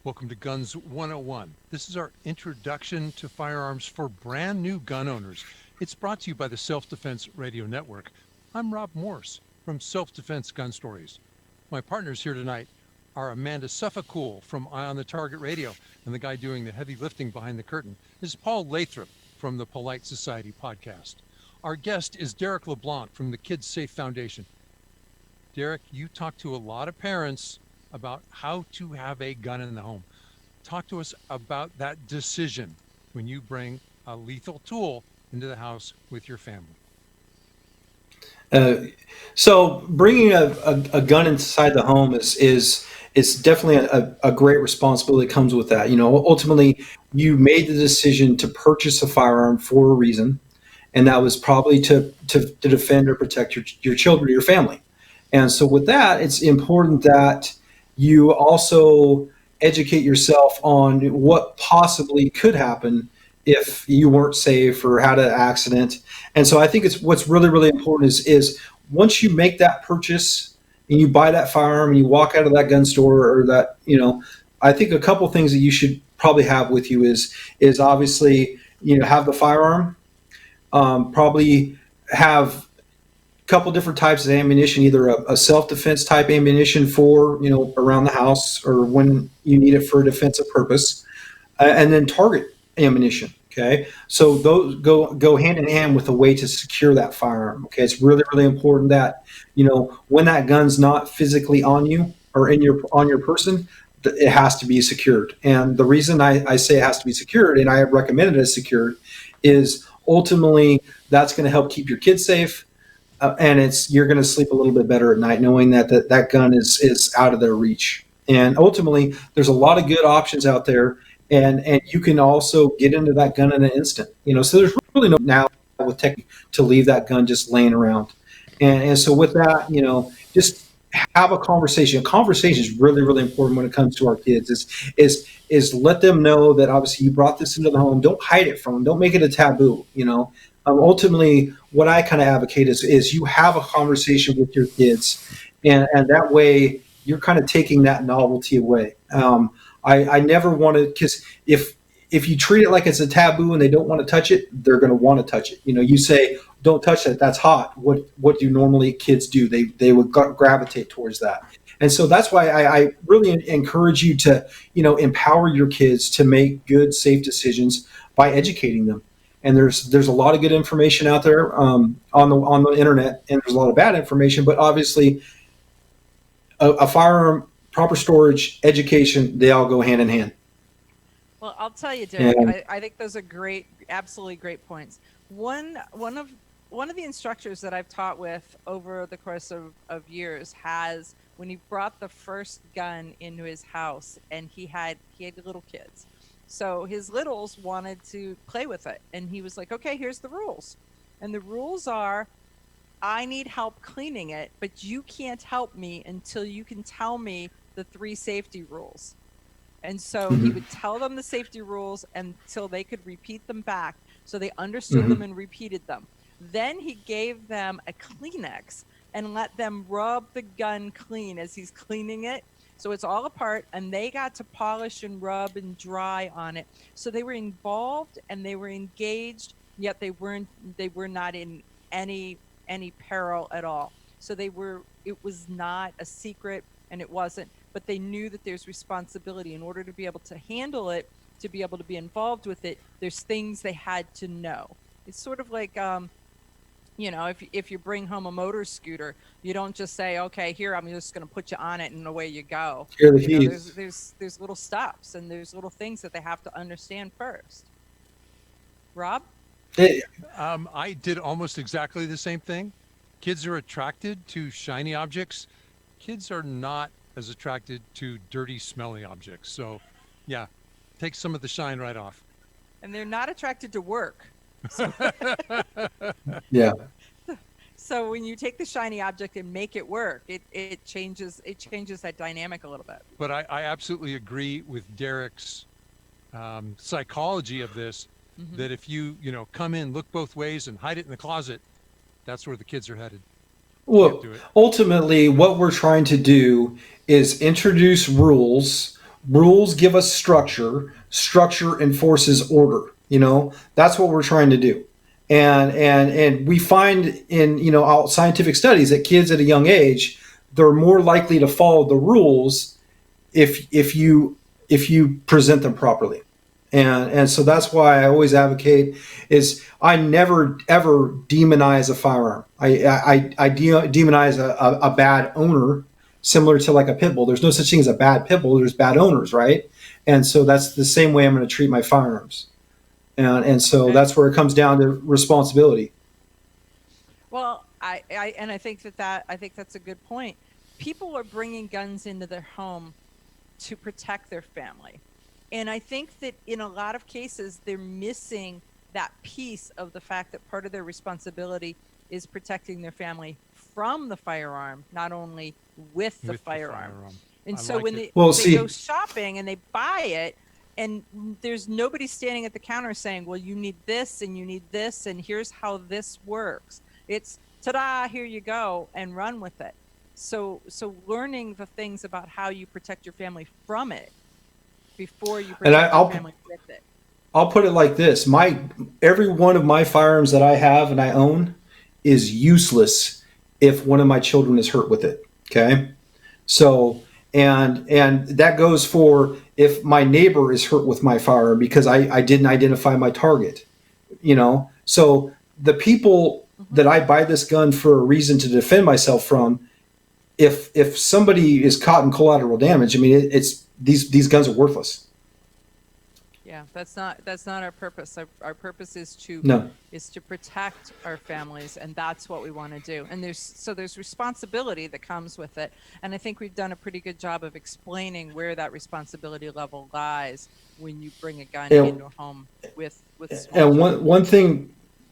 Welcome to Guns 101. This is our introduction to firearms for brand new gun owners. It's brought to you by the Self Defense Radio Network. I'm Rob Morse from Self Defense Gun Stories. My partners here tonight are Amanda Suffecool from Eye on the Target Radio, and the guy doing the heavy lifting behind the curtain is Paul Lathrop from the Polite Society podcast. Our guest is Derek Leblanc from the Kids Safe Foundation. Derek, you talk to a lot of parents about how to have a gun in the home. Talk to us about that decision when you bring a lethal tool into the house with your family. So bringing a gun inside the home is definitely a great responsibility that comes with that. You know, ultimately, you made the decision to purchase a firearm for a reason, and that was probably to defend or protect your children or your family. And so with that, it's important that you also educate yourself on what possibly could happen if you weren't safe or had an accident. And so I think it's what's really, really important is once you make that purchase and you buy that firearm and you walk out of that gun store or that, you know, I think a couple things that you should probably have with you is obviously, you know, have the firearm, probably have couple different types of ammunition, either a self-defense type ammunition for, you know, around the house or when you need it for a defensive purpose, and then target ammunition. Okay, so those go hand in hand with a way to secure that firearm. Okay, it's really, really important that, you know, when that gun's not physically on you or on your person, it has to be secured. And the reason I say it has to be secured, and I recommend it as secured, is ultimately that's going to help keep your kids safe. And you're going to sleep a little bit better at night knowing that gun is out of their reach. And ultimately, there's a lot of good options out there, and you can also get into that gun in an instant. You know, so there's really no now with tech to leave that gun just laying around. And so with that, you know, just have a conversation. A conversation is really, really important when it comes to our kids. Is let them know that obviously you brought this into the home. Don't hide it from them. Don't make it a taboo. You know. Ultimately, what I kind of advocate is you have a conversation with your kids, and that way you're kind of taking that novelty away. I never want to, because if you treat it like it's a taboo and they don't want to touch it, they're going to want to touch it. You know, you say, don't touch that, that's hot. What do normally kids do? They would gravitate towards that. And so that's why I really encourage you to, you know, empower your kids to make good, safe decisions by educating them. And there's a lot of good information out there on the internet, and there's a lot of bad information. But obviously, a firearm, proper storage, education, they all go hand in hand. Well, I'll tell you, Derek, I think those are great, absolutely great points. One of the instructors that I've taught with over the course of years has, when he brought the first gun into his house, and he had little kids. So his littles wanted to play with it. And he was like, okay, here's the rules. And the rules are, I need help cleaning it, but you can't help me until you can tell me the 3 safety rules. And so he would tell them the safety rules until they could repeat them back. So they understood them and repeated them. Then he gave them a Kleenex and let them rub the gun clean as he's cleaning it. So it's all apart, and they got to polish and rub and dry on it. So they were involved and they were engaged, yet they were not in any peril at all. So it was not a secret, and it wasn't, but they knew that there's responsibility. In order to be able to handle it, to be able to be involved with it, there's things they had to know. It's sort of like, you know, if you bring home a motor scooter, you don't just say, okay, here, I'm just going to put you on it and away you go. Here the you know, keys. there's little steps and there's little things that they have to understand first. Rob? I did almost exactly the same thing. Kids are attracted to shiny objects. Kids are not as attracted to dirty, smelly objects. So, yeah, take some of the shine right off. And they're not attracted to work. Yeah. So when you take the shiny object and make it work, it changes that dynamic a little bit. But I absolutely agree with Derek's psychology of this, that if you come in, look both ways and hide it in the closet, that's where the kids are headed. Well, ultimately, what we're trying to do is introduce rules rules give us structure. Structure enforces order. That's what we're trying to do. And we find in scientific studies that kids at a young age, they're more likely to follow the rules if you present them properly. And so that's why I always advocate is I never ever demonize a firearm. I demonize a bad owner, similar to like a pit bull. There's no such thing as a bad pit bull. There's bad owners, right? And so that's the same way I'm going to treat my firearms. And so that's where it comes down to responsibility. Well, I think I think that's a good point. People are bringing guns into their home to protect their family. And I think that in a lot of cases, they're missing that piece of the fact that part of their responsibility is protecting their family from the firearm, not only with the firearm. And so when they go shopping and they buy it, and there's nobody standing at the counter saying, well, you need this and you need this, and here's how this works. It's ta-da, here you go, and run with it. So learning the things about how you protect your family from it before you protect your family with it. I'll put it like this. Every one of my firearms that I have and I own is useless if one of my children is hurt with it. Okay? So, and that goes for if my neighbor is hurt with my firearm because I didn't identify my target. So the people that I buy this gun for a reason to defend myself from, if somebody is caught in collateral damage, I mean, it's these guns are worthless. Yeah, that's not our purpose. Our purpose is to protect our families, and that's what we want to do. And there's responsibility that comes with it, and I think we've done a pretty good job of explaining where that responsibility level lies when you bring a gun into a home with small and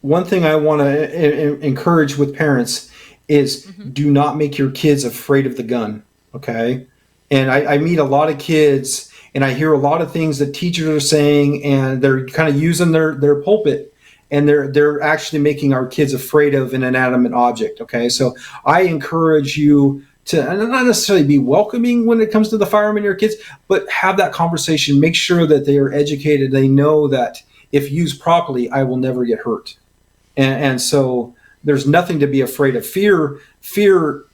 one thing I want to encourage with parents is do not make your kids afraid of the gun. Okay, and I meet a lot of kids. And I hear a lot of things that teachers are saying, and they're kind of using their pulpit, and they're actually making our kids afraid of an inanimate object. Okay, so I encourage you to not necessarily be welcoming when it comes to the firearm and your kids, but have that conversation. Make sure that they are educated. They know that if used properly, I will never get hurt. And so there's nothing to be afraid of. Fear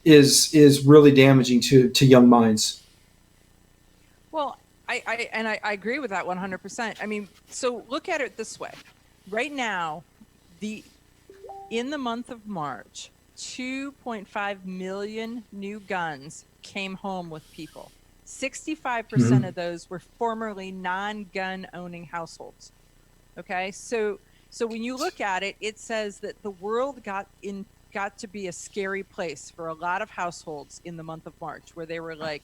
is really damaging to young minds. Well, I agree with that 100%. I mean, so look at it this way. Right now, in the month of March, 2.5 million new guns came home with people. 65% of those were formerly non-gun owning households. Okay, so when you look at it, it says that the world got to be a scary place for a lot of households in the month of March, where they were like,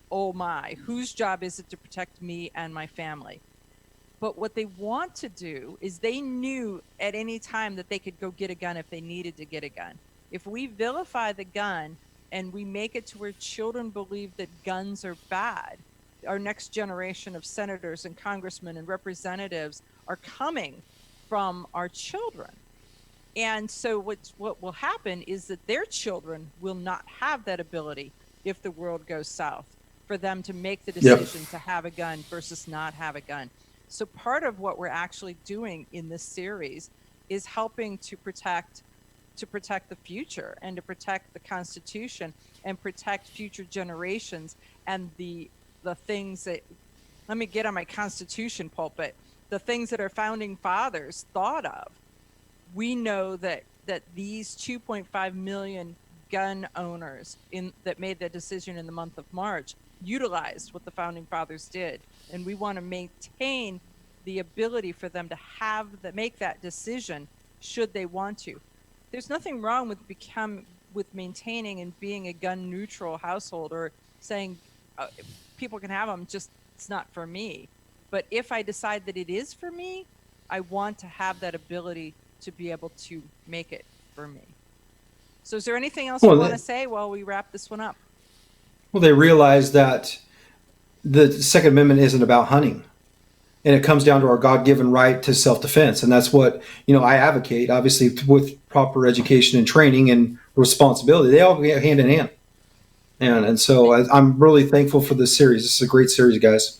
oh my, whose job is it to protect me and my family? But what they want to do is they knew at any time that they could go get a gun if they needed to get a gun. If we vilify the gun and we make it to where children believe that guns are bad, our next generation of senators and congressmen and representatives are coming from our children. And so what will happen is that their children will not have that ability if the world goes south, for them to make the decision to have a gun versus not have a gun. So part of what we're actually doing in this series is helping to protect the future and to protect the Constitution and protect future generations and the things that, let me get on my Constitution pulpit, the things that our founding fathers thought of. We know that these 2.5 million gun owners that made the decision in the month of March utilized what the founding fathers did, and we want to maintain the ability for them to make that decision should they want to. There's nothing wrong with maintaining and being a gun neutral household, or saying people can have them, just it's not for me. But if I decide that it is for me, I want to have that ability to be able to make it for me. So is there anything else you want to say while we wrap this one up? Well, they realize that the Second Amendment isn't about hunting, and it comes down to our God-given right to self-defense. And that's what, I advocate, obviously, with proper education and training and responsibility. They all go hand in hand. And so I'm really thankful for this series. This is a great series, guys.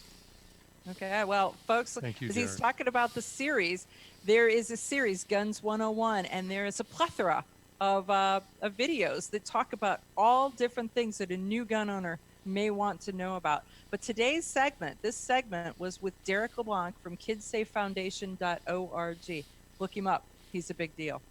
Okay, well, folks, Thank you, as he's Derek. talking about the series, there is a series, Guns 101, and there is a plethora of videos that talk about all different things that a new gun owner may want to know about. But this segment was with Derek Leblanc from KidSafeFoundation.org. Look him up. He's a big deal.